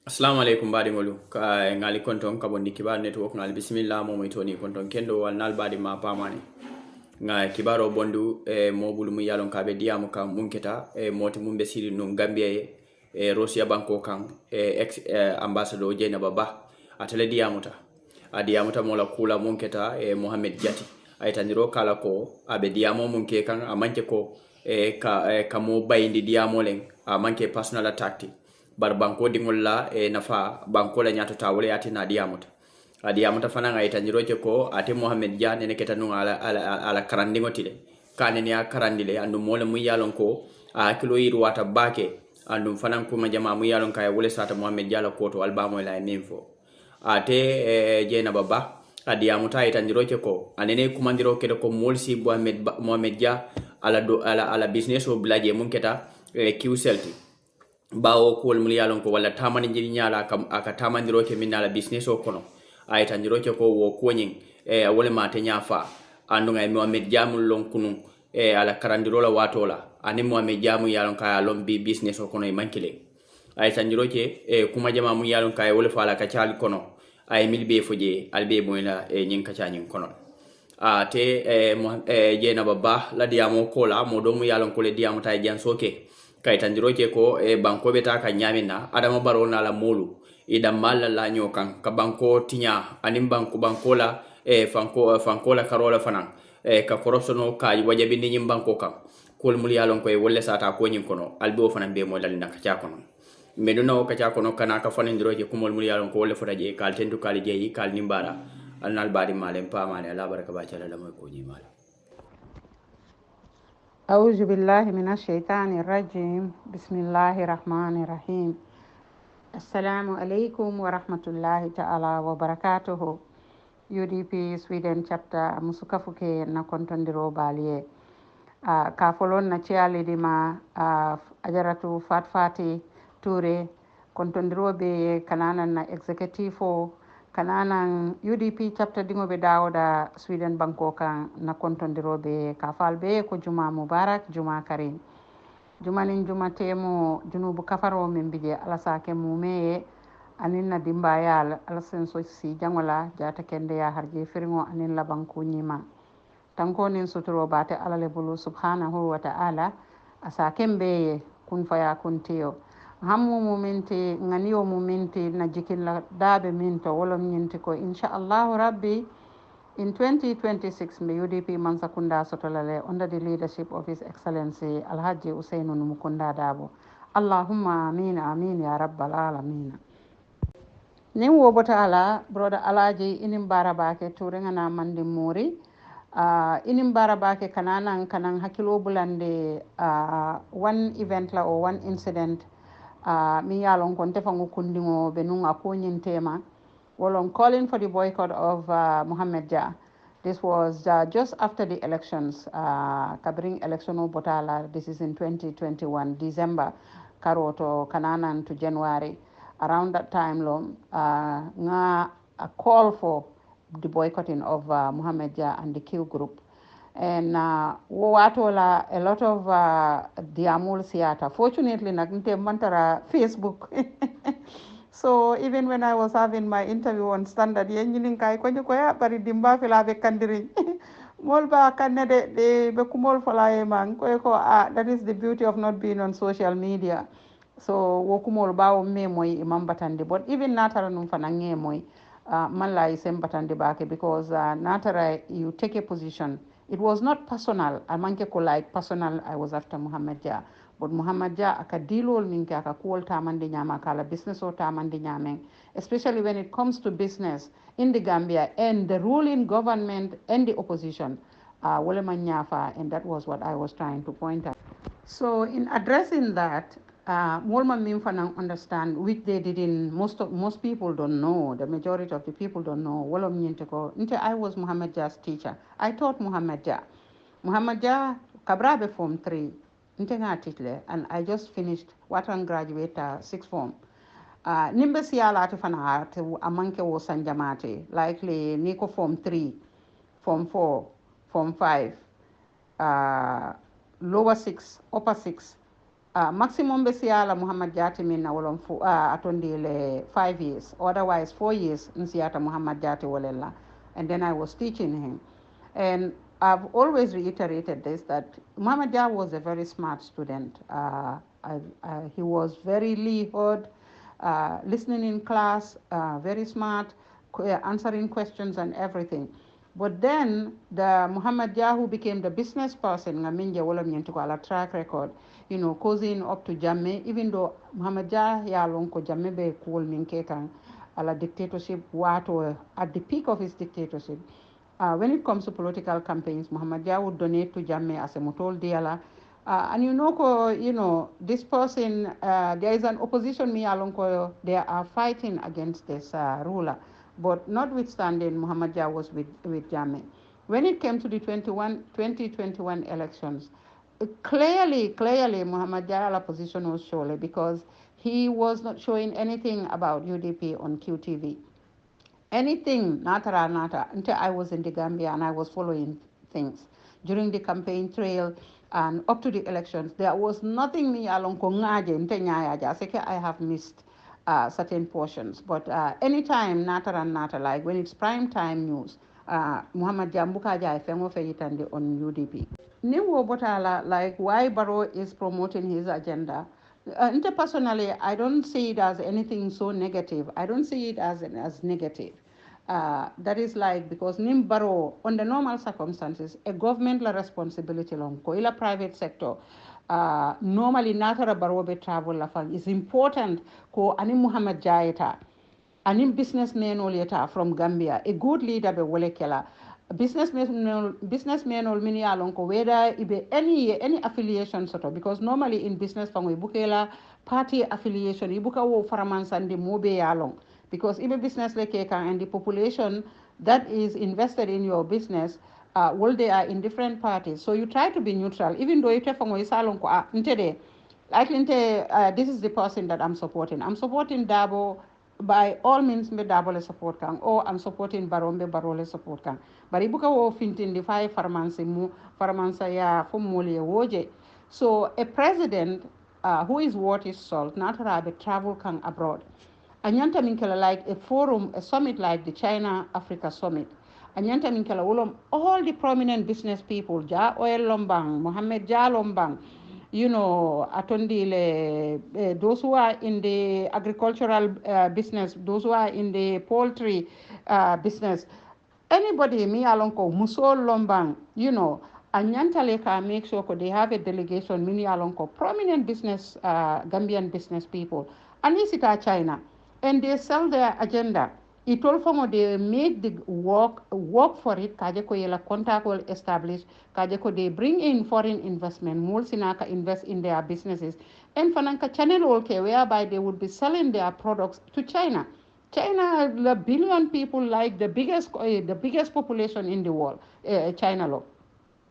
Assalamu alaikum badi molu ka ngali konton ka bondi kibar network ngali bismillah mo moy toni konton kendo wal nal badi ma pamani nga kibaro bondu mobulu mu yalon ka be diamu kam munketa moti mumbe siri no gambia Russia banko kan ex ambassador Jainaba Bah atele diamuta adiamuta mola kula munketa Muhammed Jati aytaniro kala ko abe diamo munke kan amanke ko ka mo bayindi diamo len amanke personal attack bar banko dingol la nafa banko la nyato tawole atina diamuta fana nga itanjiro ko ate Muhammed Dia nene ketanu ala karandingo tile kanene ya karandile andu mole mu yalon ko a kilo yiru wata bake andu fana kuma jama mu yalon kay wole sata Muhammed Dia la koto albamo la minfo ate Jainaba Bah diamuta itanjiro ko anene kumandiro kedo ko molsi Muhammed Dia ala business o blaje mun keta Q selti bawo ko wol yalon ko wala tamani jini nyala aka tamandiro ke minala business o kono ay tanjiro ko wo konyin wole mate nyafa andu ngay Muhammed Jamul lon kunu ala karandiro la watola ani Muhammed Jamu yalon ka lon bi business o kono e mankile ay tanjiro kuma jama mu yalon ka wole fala ka chal kono ay milbe foje albe moyla nyin ka chanyin kono te Jainaba Bah la diamo ko la mo do mu yalon ko le diamo tay jan soke kay tanjiro ko banko beta ka nyamina Adama Barrow na la molu ida mala la nyokan ka banko tinya anim banko la fanko la karola fanan ka corruption ka wajabi ni nyim banko kan kol mul yalon ko wolle sata ko nyin kono albo fanan be mo dal ka cha kono meduna ka cha kono kana ka fanan diro ko mul yalon ko wolle fotaje kal tendu kal jeyi kal nimbara alnal badi malem pa male ala baraka ba cha la moy ko nyi mala أعوذ بالله من الشيطان الرجيم بسم الله الرحمن الرحيم السلام عليكم ورحمة الله تعالى وبركاته UDP Sweden chapter musukafuke na kontondiro balie kafolon na ciali dima ajaratu fatfati ture kontondiro be kananan na executive kananan UDP chapter dingo be dawoda Sweden banko kan na kontondiro be kafal be ko juma mubarak juma karim jumanin juma temo junubu kafaro min bije alasake mumeye anin na dimbayal alasen so si jangola jata kende ya harje firingo anin la banko nyima tanko nin suturo bate alale bulu subhanahu wa ta'ala asake mbeye kun faya kun tiyo hammu momenti nganiyo momenti na jikin la dabe minto wolom nyinti ko inshallah rabbi in 2026 me UDP Mansakunda Sotolale under the leadership of His Excellency Alhaji Usainu Numukunda Dabo. Allahumma amin amin ya rabbal alamin. Nin wobota ala brother Alhaji inim barabake turengana mandi muri inim barabake kanang hakilo bulande one event la or one incident mi yalon kon tefangu kundingo benunga konyin tema. Well, I'm calling for the boycott of Muhammed Jah. This was just after the elections, Kabring election Botala. This is in 2021, December, Karoto, Kananan to January. Around that time, a call for the boycotting of Muhammed Jah and the Q group. And watola a lot of diamul siata. Fortunately, nagnte mantara Facebook. So even when I was having my interview on Standard, yenjinin kai konyo koya bari dimba fila be kandiri. Molba kanne de be kumol fala man ko that is the beauty of not being on social media. So wokumol ba o me moy imam batande, but even natara num fanange moy man la isem batande bake because natara you take a position. It was not personal. Amanke ko like personal. I was after Muhammad Jah. But Muhammad Jah aka dilol minke aka kuol tamande nyama kala business o tamande nyameng, especially when it comes to business in the Gambia and the ruling government and the opposition. Wole manyafa, and that was what I was trying to point out. So in addressing that, Molman Mimfanang understand, which they didn't, most people don't know, the majority of the people don't know. Wolom Nyinteko, I was Muhammad Jah's teacher. I taught Muhammad Jah. Muhammad Jah, Kabrabe Form 3, and I just finished Watan graduate 6th form. Nimbe siyala ati fana ati amanke wo sanjamate, likely Nico Form 3, Form 4, Form 5, lower 6, upper 6, maximum be siyala Muhammad Jati min na wolon fu atondi le 5 years, otherwise 4 years in siyata Muhammad Jati wolella. And then I was teaching him. And I've always reiterated this, that Muhammad Jati was a very smart student. He was very heard, listening in class, very smart, answering questions and everything. But then the Muhammad Jah, who became the business person, Ngaminja Wolam Yentuko ala track record, causing up to Jamme, even though Muhammad Jah Yalonko Jamme be cool Minkekan ala dictatorship, wato at the peak of his dictatorship. When it comes to political campaigns, Muhammad Jah would donate to Jamme as a mutol diala. And this person, there is an opposition, me alonko, they are fighting against this ruler. But notwithstanding, Muhammad Jah was with Jammeh. When it came to the 2021 elections, clearly, Muhammad Jah's position was surely, because he was not showing anything about UDP on QTV. Anything, nata, until I was in the Gambia and I was following things. During the campaign trail and up to the elections, there was nothing me along Kongaje, I have missed certain portions. But anytime, nata, like when it's prime time news, Muhammad Jambuka Jai Fengo Feyitande on UDP. Niwo Botala, like why Barrow is promoting his agenda. Interpersonally, I don't see it as anything so negative. I don't see it as negative. That is like, because Nim Barrow, under normal circumstances, a governmental responsibility long ko ila private sector. Normally, natara Barrow be travel lafang is important ko ani Muhammad Jaita, ani businessman olieta from Gambia, a good leader be Wolekela. Businessmen or mini alonko whether ibe any affiliation sort of, because normally in business fango ibukela party affiliation ibuka wo faraman mobe along, because ibe business like and the population that is invested in your business well, they are in different parties, so you try to be neutral, even though ite fango isalonko intede like this is the person that I'm supporting Dabo. By all means, me double support kang, or I'm supporting Barombe Barole support kang. But ibuka wo fintin the five farmansa ya fumuli woje. So a president who is worth his salt, not rabe travel kang abroad. Anyanta minkela like a forum, a summit like the China Africa Summit. Anyanta minkela wolom all the prominent business people, Ja Oil Lombang, Muhammed Ja Lombang, those who are in the agricultural business, those who are in the poultry business, anybody, me alonko, musol lombang, anyantale ka make sure they have a delegation, mini alonko, prominent business, Gambian business people, and this is China, and they sell their agenda. It also they make the work for it. Kajeko yela contact will establish. Kajeko they bring in foreign investment. Mulsinaka invest in their businesses, and Fananka channel okay, whereby they would be selling their products to China. China, the billion people, like the biggest population in the world. China law.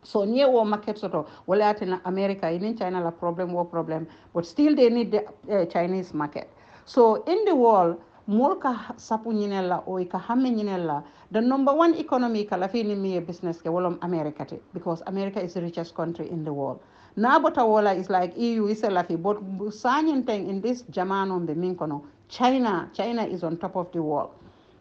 So near war market sort of well at in America, in China la problem, but still they need the Chinese market. So in the world, more ka sapu nyinella o ka hamme nyinella, the number one economy kalafini mi business ke wolom America te, because America is the richest country in the world. Na bota wala is like EU is a lafi, but sanyin thing in this jamano on the minkono, China is on top of the world.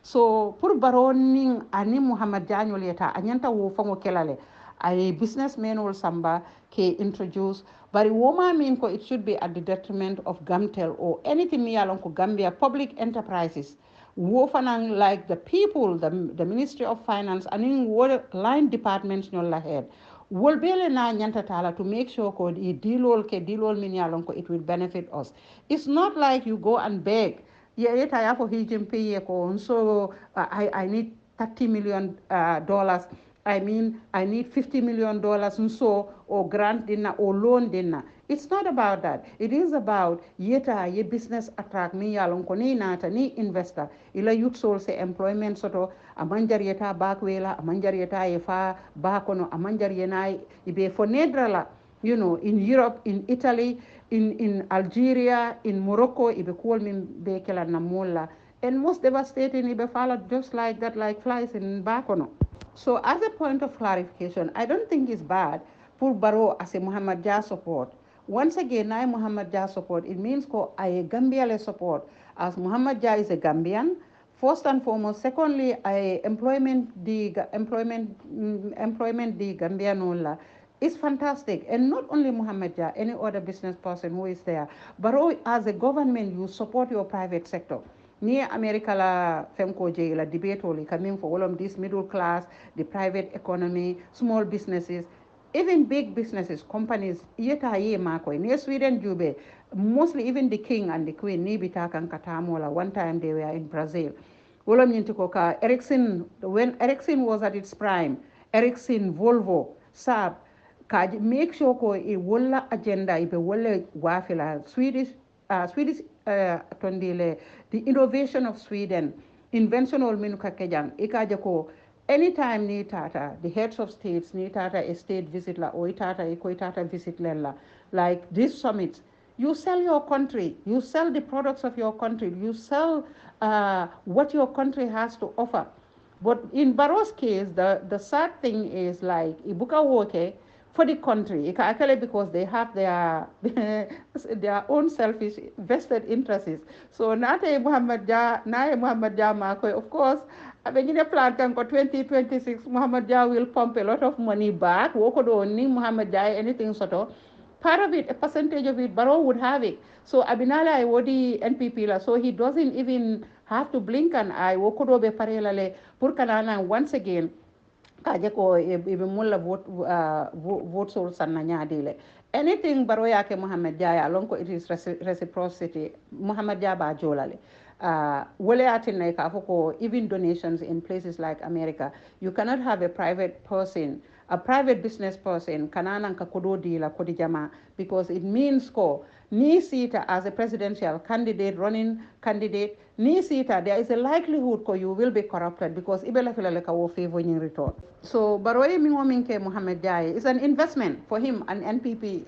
So pour baroning ani Muhammad Janyo leta anyanta wo fango kelale a businessman or samba ke introduce, but woman mean ko it should be at the detriment of Gamtel or anything me along ko Gambia public enterprises. Wofanang like the people, the Ministry of Finance and in water line departments no la head. Will be na nyanta tala to make sure ko dilol mini along ko it will benefit us. It's not like you go and beg. Yeah, it I have for hijim pay ko so I need $30 million. I need $50 million and so, or grant dinner or loan dinner. It's not about that. It is about yeta ye business attract me yalong koni nata ni investor. Ila youth soul se employment soto amanjar yeta bakwela amanjar yeta yefa bakono amanjar yenai ibe for nedrala. In Europe, in Italy, in Algeria, in Morocco, ibe kuol min bekela namola. And most devastating ibe followed just like that, like flies in bakono. So as a point of clarification, I don't think it's bad for Barrow as a Muhammad Jah support Once again, I Muhammad Jah support, it means ko I Gambia le support. As Muhammad Jah is a Gambian, first and foremost. Secondly, I employment the Gambia nola is fantastic. And not only Muhammad Jah, any other business person who is there. But as a government, you support your private sector. Ni America la femko je la debate oli coming for all of this middle class, the private economy, small businesses, even big businesses, companies, yeta ye mako in Sweden jube, mostly even the king and the queen ni bitaka katamola. One time they were in Brazil. Wolom nyintiko ka Ericsson, when Ericsson was at its prime, Ericsson, Volvo, Saab, ka make sure ko e wala agenda ibe wala wafila Swedish tondile the innovation of Sweden, invention ol minuka kejang ikaje ko anytime ni tata the heads of states ni tata a state visit la o tata visit lella like this summit, you sell your country, you sell the products of your country, you sell what your country has to offer. But in Barrow's case, the sad thing is like ibuka woke for the country, actually because they have their their own selfish vested interests. So nate Muhammad Jah, of course, I mean, in plan can go 2026, Muhammad Jah will pump a lot of money back. Woko do ni Muhammad Jah anything sort of. Part of it, a percentage of it, Barrow would have it. So Abinala I wodi NPP la, so he doesn't even have to blink an eye. Woko do be parallel purkanana once again kaje ko e mulla vote sol sanna nyaadile anything baro yake Muhammad Jaya lon ko it is reciprocity Muhammad Jaba jolale wole atin ka foko even donations in places like America, you cannot have a private business person kanana ka kodo di la kodi jama because it means ko ni sita as a presidential candidate running candidate ni sita there is a likelihood ko you will be corrupted because ibela fila le ka wo favor in return. So baroye mi wominke Muhammad Jai is an investment for him and NPP.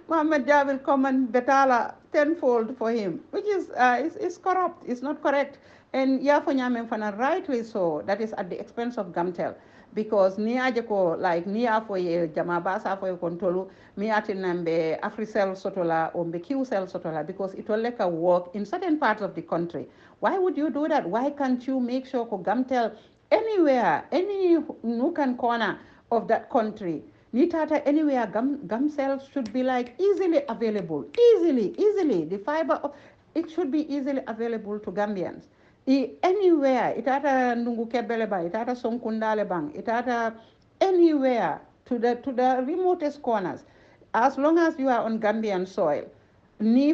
Muhammad Jai will come and betala tenfold for him, which is corrupt, it's not correct. And ya fanyame fana rightly so, that is at the expense of Gamtel. Because ni aje ko like ni afo ye jamaba sa afo ye kontolu mi atinambe Africell sotola or mbe QCell sotola because it will like a work in certain parts of the country. Why would you do that? Why can't you make sure ko Gamtel anywhere, any nook and corner of that country, Nitata anywhere gum cells should be like easily available, easily. The fiber, it should be easily available to Gambians. Anywhere, itata nungu kebele bang, itata sonkundale bang, itata anywhere to the remotest corners. As long as you are on Gambian soil, ni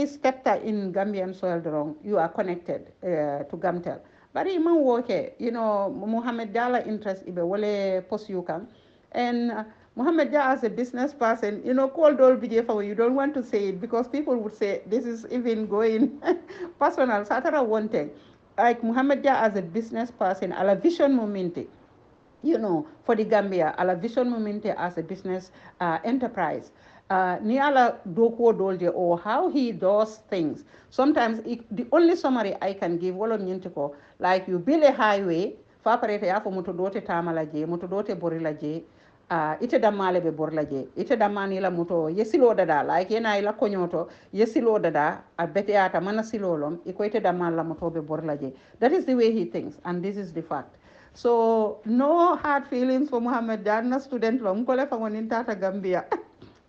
stepped in Gambian soil wrong, you are connected to Gamtel. But man woke, Muhammad Dala interest ibe wale posyukan. And Muhammad Jah as a business person, called all BJ, you don't want to say it because people would say this is even going personal. Satara one thing. Like Muhammad Jah as a business person, ala vision momenti, for the Gambia, ala vision momenti as a business enterprise. Ni ala doko dolje or how he does things. Sometimes the only summary I can give, like you build a highway, fa parete ya fo moto dote tamala je, moto dote borila je, ite damale be borla je, ite damani la moto yesilo dada, like yena ila konyoto yesilo dada, a bete ata mana silolom, iko ite damala moto be borla je. That is the way he thinks, and this is the fact. So no hard feelings for Muhammad Janna student lom kole fangonin tata Gambia.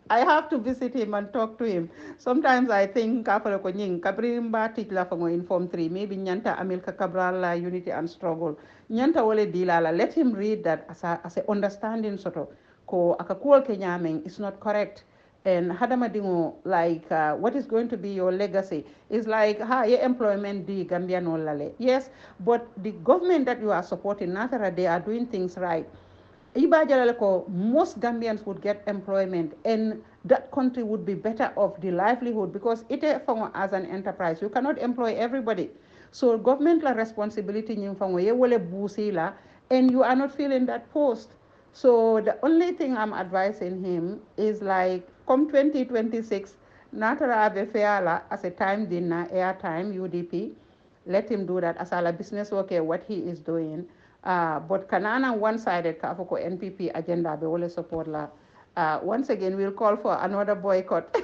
I have to visit him and talk to him. Sometimes I think kapalo ko nying kabrimba teach la fango in form 3 maybe nyanta Amilka Cabral unity and struggle nyanta wole dilala, let him read that as a understanding sort of ko akakuol kenyameng is not correct. And hadama dingo like what is going to be your legacy is like your employment di Gambia no lale. Yes, but the government that you are supporting natara they are doing things right. Most Gambians would get employment and that country would be better off the livelihood because it as an enterprise you cannot employ everybody. So government la responsibility and you are not filling that post. So the only thing I'm advising him is like come 2026 natara fair as a time dinner airtime UDP, let him do that as a business worker what he is doing. But kanana one-sided ka for NPP agenda be wole support la Once again, we'll call for another boycott.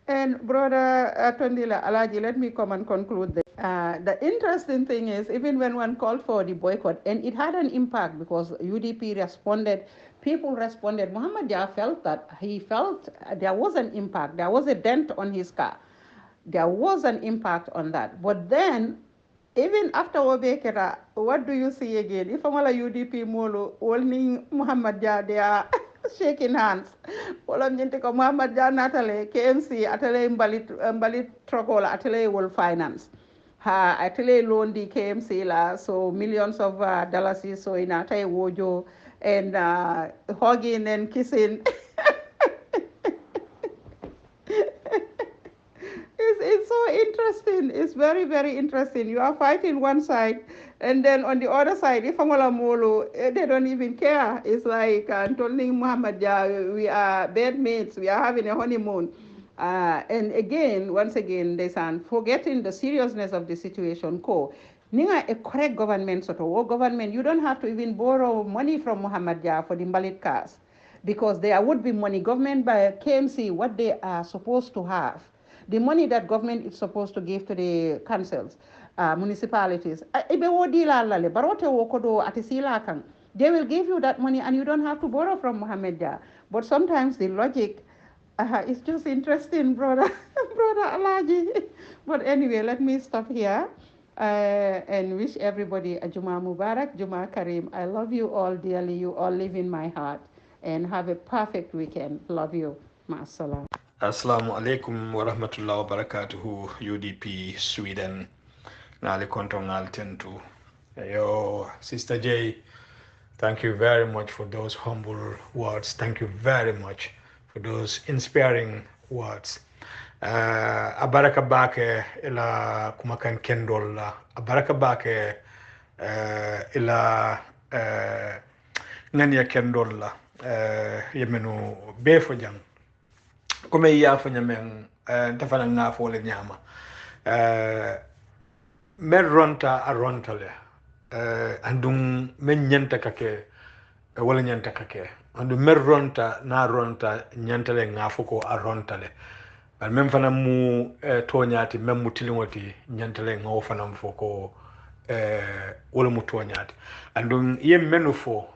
And brother Tondila Alaji, let me come and conclude this. The interesting thing is, even when one called for the boycott, and it had an impact because UDP responded, people responded. Muhammad Jah felt that he felt there was an impact, there was a dent on his car. There was an impact on that. But then, even after Obekera, what do you see again? If I'm a UDP Molo, only Muhammad Jah, they are shaking hands. Wala ñente ko Muhammad Jah natale KMC atale mbalit trokola atale will finance. Ha atale loan di KMC la so millions of dollars so in atay wojo and hugging and kissing. It's so interesting. It's very, very interesting. You are fighting one side, and then on the other side, if Angola Molo, they don't even care. It's like Anthony Muhammad, we are bedmates, we are having a honeymoon. And again, once again, they are forgetting the seriousness of the situation. Ninga a correct government, sort of government, you don't have to even borrow money from Muhammad Jah for the Mbalit cars because there would be money. Government by KMC, what they are supposed to have. The money that government is supposed to give to the councils, municipalities, they will give you that money and you don't have to borrow from Muhammad Jah. But sometimes the logic is just interesting, brother, brother Alaji. But anyway, let me stop here and wish everybody a Juma Mubarak, Juma Kareem. I love you all dearly. You all live in my heart. And have a perfect weekend. Love you. Ma'asalam. Assalamu alaikum wa rahmatullahi wa barakatuhu UDP Sweden ngali konto ngal tentu. Yo Sister J, thank you very much for those humble words. Thank you very much for those inspiring words. Abaraka bake ila kumakan kendol la. Abaraka bake ila ngania kendol la. Yemenu befo jang. Comme ya fanya men tafana nga fole nyama men ronta a rontale andum men nyanta kake wala nyanta kake andum men ronta na ronta nyantale nga foko a rontale bal men fana mu toñati men mu tilingoti nyantale nga fana foko wala mu toñati andum yem menu fo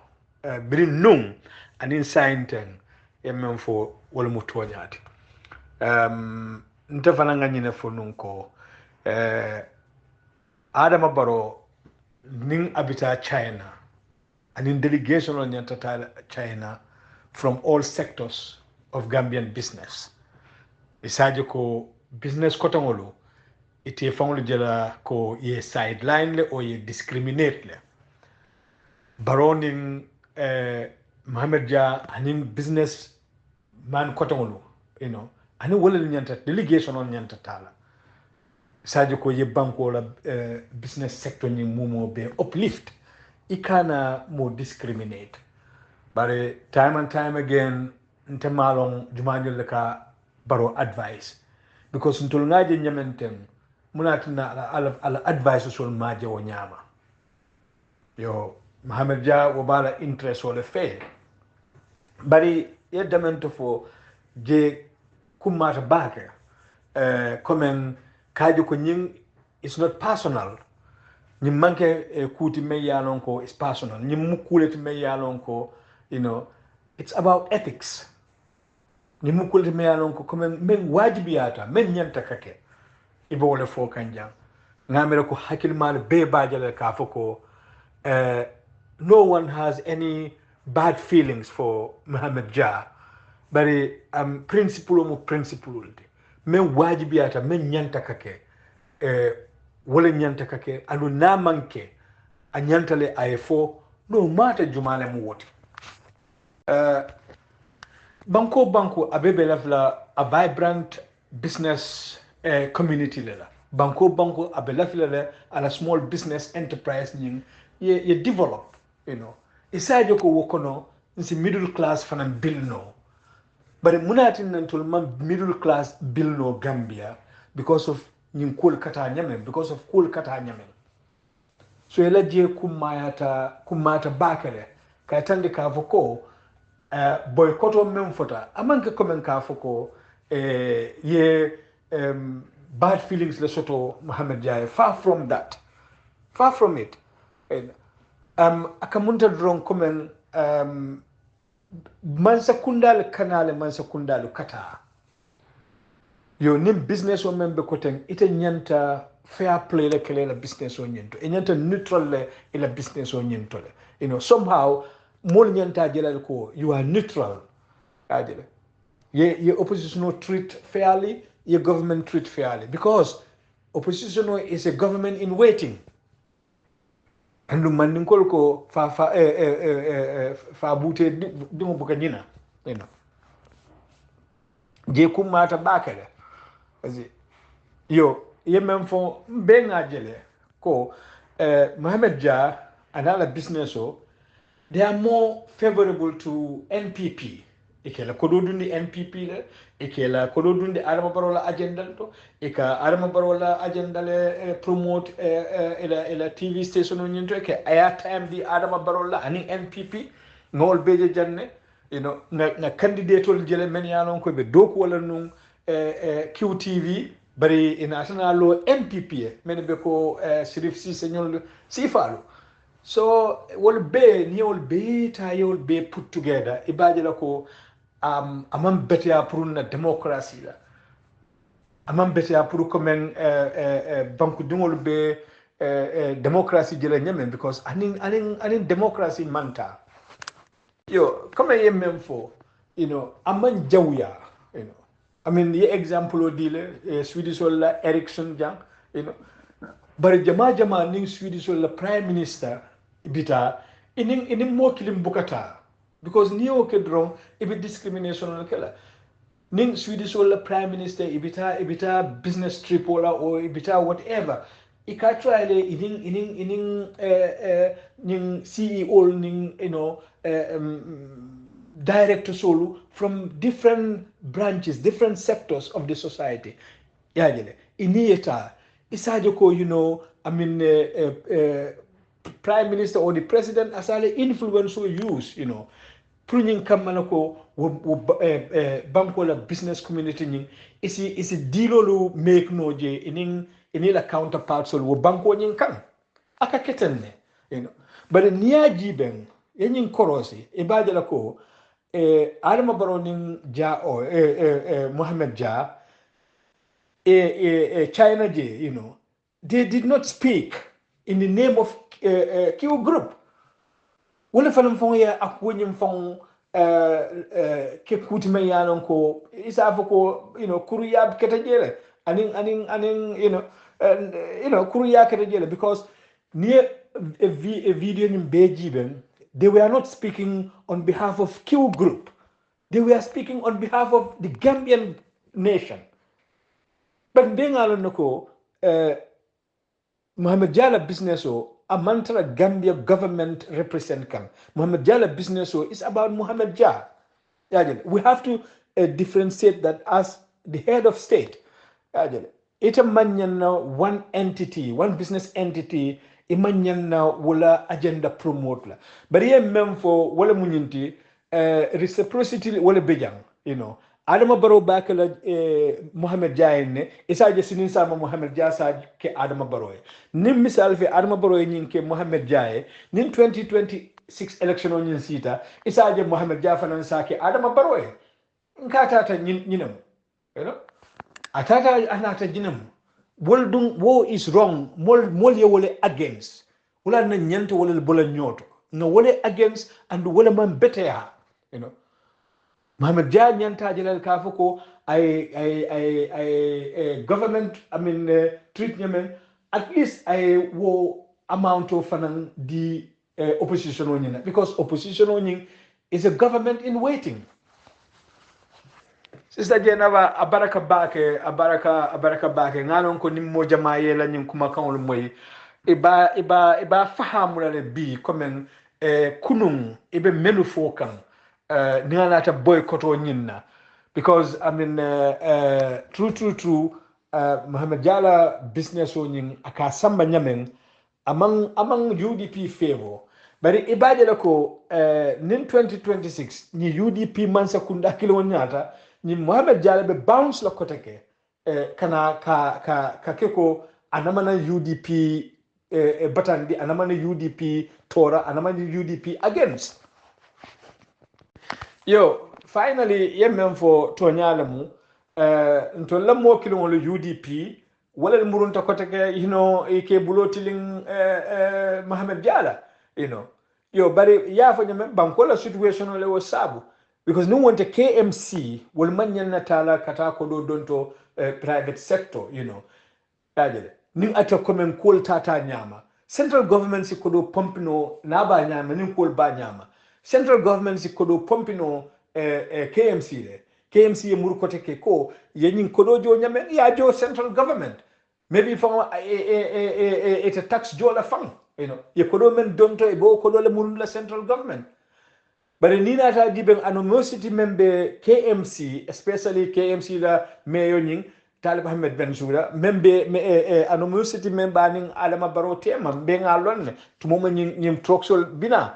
birin nung anin sainten yem fo wala mu toñati ntafana nga nyine fo nunko Adama Barrow ning abita China anin delegation on nyantata China from all sectors of Gambian business isaje ko business kotongolo ite fangolo jela ko ye sideline le o ye discriminate le Barrow ning Muhammad Jah anin business man kotongolo you know ani wala nyanta delegation on nyanta tala sadio ko ye banko la business sector ni mumo be uplift ikana mo discriminate bare time and time again ntemalong jumanjul ka Barrow advice because ntul ngaje nyamentem munatina ala advice sol maje o nyama yo Muhammad Jah wabala interest wala fe bari yedamento fo je kumata bake comme kaji ko nying it's not personal nyim manke kuti me yalon ko is personal nyim mukuleti me yalon ko you know it's about ethics nyim mukuleti me yalon ko comme men wajibiyata men nyanta kake ibo wala fo kanjang ngamere ko hakil mal be bajale ka foko no one has any bad feelings for Muhammad Jah bari principle mo principle men wajibiyata men nyanta kake wala nyanta kake anu na manke a nyantale ayefo no mata jumale mu woti banko abebe lafla a vibrant business community lela banko abe lafla a small business enterprise ning ye develop you know isaje ko wokono nsi middle class fanan bill no but munatin nantul man middle class bill no Gambia because of nyin kul kata nyamen because of kul kata nyamen so ela je kumata bakale kay tande ka voko boycott o men fota amanke komen ka foko ye bad feelings le soto Muhammed Jaye. Far from that, far from it. And akamunta dron komen mansa kundal kanale mansa kundalu kata yo nim business o membe koten ite nyanta fair play le kele la business o nyento e nyanta neutral le ila business o nyento le somehow mol nyanta jelal ko you are neutral adile ye opposition no treat fairly, ye government treat fairly, because opposition is a government in waiting. And man ko fa bute dimo buka nina je kumata bakale yo ye même fo be ngajele ko Muhammad Jah and other business they are more favorable to NPP. Ikela kododundi NPP le ikela kododundi Adama Barrow la agenda to ika Adama Barrow la agenda le promote ila TV station nyinto ke airtime di Adama Barrow la ani NPP ngol beje janne na candidate ol jele men yalon ko be doku wala num QTV bari national lo NPP men be ko Sirif Cissé ñol sifalu. So wol be ni wol be ta yol be put together ibaje la ko amam betia pour na démocratie la amam betia pour comme banque dingol be démocratie jela nyamen because anin démocratie manta yo comme ye même fo aman jawya I mean ye example dile Swedish wala Ericsson jang bari jama ning Swedish wala prime minister bita inin mo kilim bukata because niyo kedron ibi discrimination on kala ning Swedish wala prime minister ibita business trip wala or ibita whatever ikatra ile inin ning CEO ning director solo from different branches, different sectors of the society yajele inieta isajo ko prime minister or the president asale influence or use pruning kamana ko banko la business community nying isi dilolu make no je inila counterparts wo banko nying kan aka ketenne but niaji ben yenyin korosi ibaje la ko Adama Barrow ning Muhammad Jah China je they did not speak in the name of Q group wala fanam fon ya akwonyim fon ke kutime yanon ko isa ko kuru ya keta jele anin kuru ya keta jele because near a video in Bejiben they were not speaking on behalf of Q group, they were speaking on behalf of the Gambian nation. But being alonoko Muhammad Jala business a mantra Gambia government represent kan Muhammad Jala business is about Muhammad Jah. We have to differentiate that as the head of state. It's a one entity, one business entity. Imanyana wala agenda promote la. But here memfo wala munyinti reciprocity wala bejang. Adama Barrow bakala Muhammad Jah ne isaje sinin sama Muhammad Jah sa ke Adama Barrow. Nim misal fe Adama Barrow nyin ke Muhammad Jah nin 2026 election on nyin sita isaje Muhammad Jah fanan sa ke Adama Barrow. Nkata ta nyinam. Atata anata jinam. Wo is wrong mol ye wole against wala na nyante wala bola nyoto no wole against and wala man better ya Muhammad Jah nyanta jalal kafuko I government treat nyamen at least I wo amount of fanan the opposition onyin because opposition onyin is a government in waiting. Sister Jainaba abaraka bake nganon ko nimmo jamaye la nyin kuma kan moy iba fahamu la bi comme kunum ibe melu fokan ni ta boycott o nyinna because true Muhammad Jala business o nyin aka samba nyamen among UDP favor bari ibaje la ko nin 2026 ni UDP mansa kunda kilo nyata ni Muhammed Jala be bounce la koteke kana ka keko anamana UDP batandi anamana UDP tora anamana UDP against yo finally yemmen fo tonyala mu nto lammo kilo wala UDP wala murunta koteke ike bulotiling Muhammed Jala yo bari ya fanya bankola situation le wasabu because no want a KMC will manyan natala kata ko do donto private sector ajele ning ata komen kol tata nyama central government si kodo pompino na ba nyama ning kol ba nyama central government si kodo pompino KMC le KMC e mur kote ke ko yenin kodo jo nyame ya jo central government maybe from it's a tax jo la fang ye kodo men donto e bo kodo le murun la central government but ni nata diben animosity membe KMC especially KMC la mayor ning Talib Ahmed Bensouda membe animosity member ning Adama Barrow tema be ngalon tumo nyim troxol bina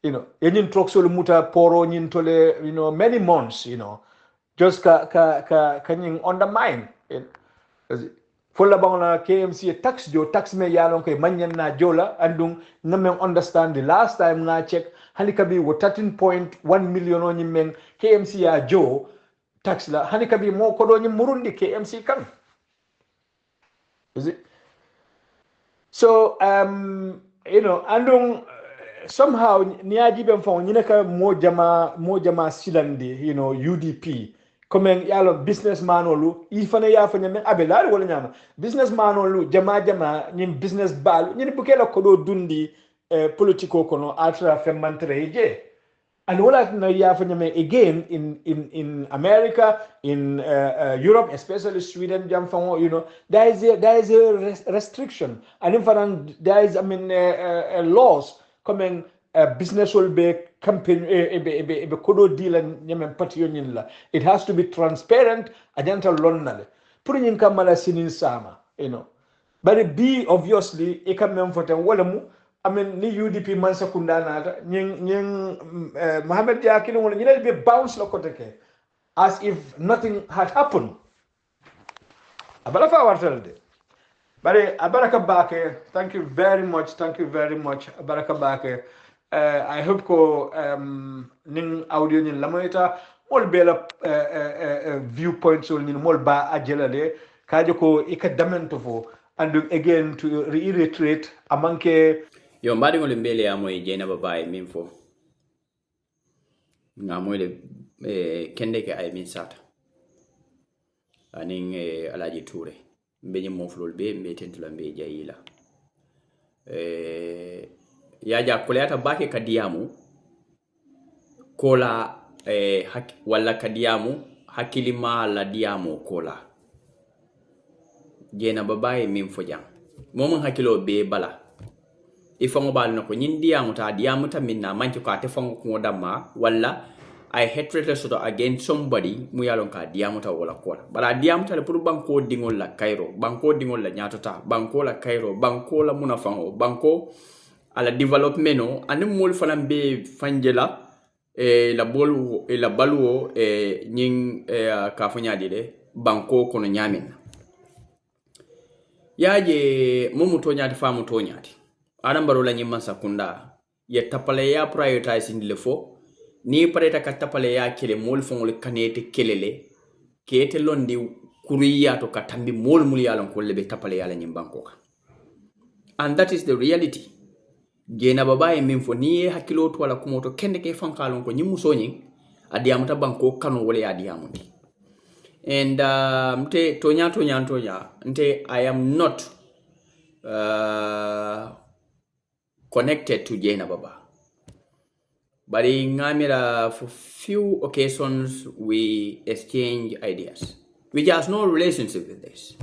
yenin troxol muta poro nyin tole many months just ka nyin undermine folla bangla KMC tax me yalon koy manyan na jola andung ngamen understand the last time nga check hanikabi wo 13.1 million on men KMC ya jo tax la hanikabi mo ko do murundi KMC kan is it so andung somehow niaji ben fon nyinaka mo jama silande UDP comme yalo businessman olu ifane ya fanya men abelal wala nyama businessman olu jama nyim business bal nyini bukela ko do dundi politico kono atra femmantre je and wala na ya fanya men again in America in Europe especially Sweden jam fango there is a restriction and in fact there is laws coming business will be campaign be kodo deal and nyemen patio la it has to be transparent agenta lonnale pour nyin kamala sinin sama but be obviously e kam mem foten wala mu ni UDP man sekunda nata nyin Muhammad Yakini wala nyina be bounce la koteke as if nothing had happened abala fa wartalde bare abaraka bake thank you very much abaraka bake I hope ko ning audio nin lamoyta mol bela viewpoints ol nin mol ba ajelale kaje ko ikadamento fo and again to reiterate amanke yo mbadi ngol mbele amoy Jainaba Bah min fo ngamoy le kende ke ay min sata aning Alaji Touré mbeñi moflol be mbe tentula mbe jayila yaja koleyata bake kadiyamu kola walla kadiyamu hakilima la diyamu kola Jainaba Bah min fo jang momon hakilo be bala ifango bal nako nyin diyamu ta minna manki ko ate fango ko damma walla I hatred soto against somebody mu yalon ka diamuta wala kola bala diamuta le pour banko dingol la Cairo banko dingol la nyatota banko la Cairo banko la munafango banko ala development no anim mol fanam be fanjela la bolu la baluo nyin ka fanyadi de banko kono nyamin yaje mumu to nyati famu to nyati adam baro la nyimman sakunda ye tapale ya prioritizing le fo ni pareta katapale ya kele mol fongol kanete kelele kete londi kuriya to katambi mol mul yalon ko lebe tapale yala nyimbanko ka and that is the reality Jainaba Bah min fo ni hakilo to wala kumoto kende ke fankalon ko nyimuso nyin adiamuta banko kanu wala ya diamuti and mte tonya nte I am not connected to Jainaba Bah. But in Ngamira, for few occasions, we exchange ideas. We just no relationship with this.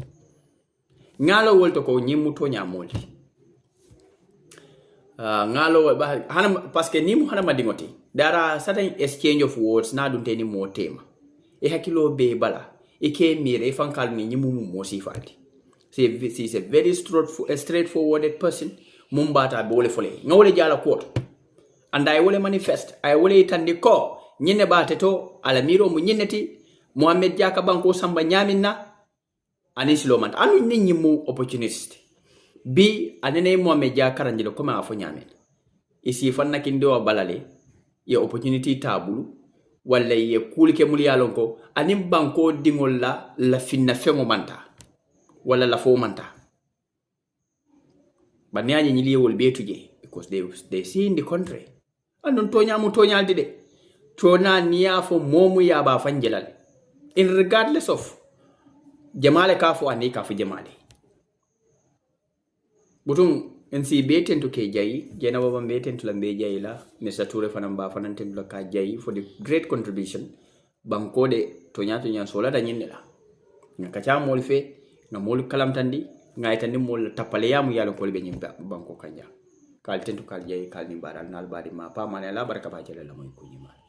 Ngalo wolto ko nyimuto nyamoli. Ngalo paske nimu hana madingoti. There are certain exchange of words na dunte ni mo tema. E hakilo be bala. Ike mire fankal ni nyimu mo sifati. She's a very straightforward person. Mumbata bole fole. Ngole jala quote. anda ay wole manifest ay wole itandi ko nyine bate to ala miro mu nyineti Muhammed jaka banko samba nyaminna ani silomant anu ninyi mu opportunist bi anene Muhammed jaka ranjilo koma afo nyamin isi fanna kindo balale ye opportunity tabulu wala ye kulike muli yalon ko anim banko dingol la finna fengo manta wala la fo manta banyaji nyili wol betuje because they see in the country andon tonya mu tonyaldi de tona niya fo momu ya ba fanjelal in regardless of jamale ka fo ani ka fo jamale butum NC beten to ke jayi Jainaba Bah beten to lambe jayi la Mr. Toure fanam ba fananten to ka jayi for the great contribution banko de tonya sola da nyinne la ngaka cha mol fe na mol kalam tandi ngay tandi mol tapale yamu yalo ko be nyim banko kanja kal tentu kal jayi kal ni baral nal badi ma pa manela baraka ba jele la moy ko nyima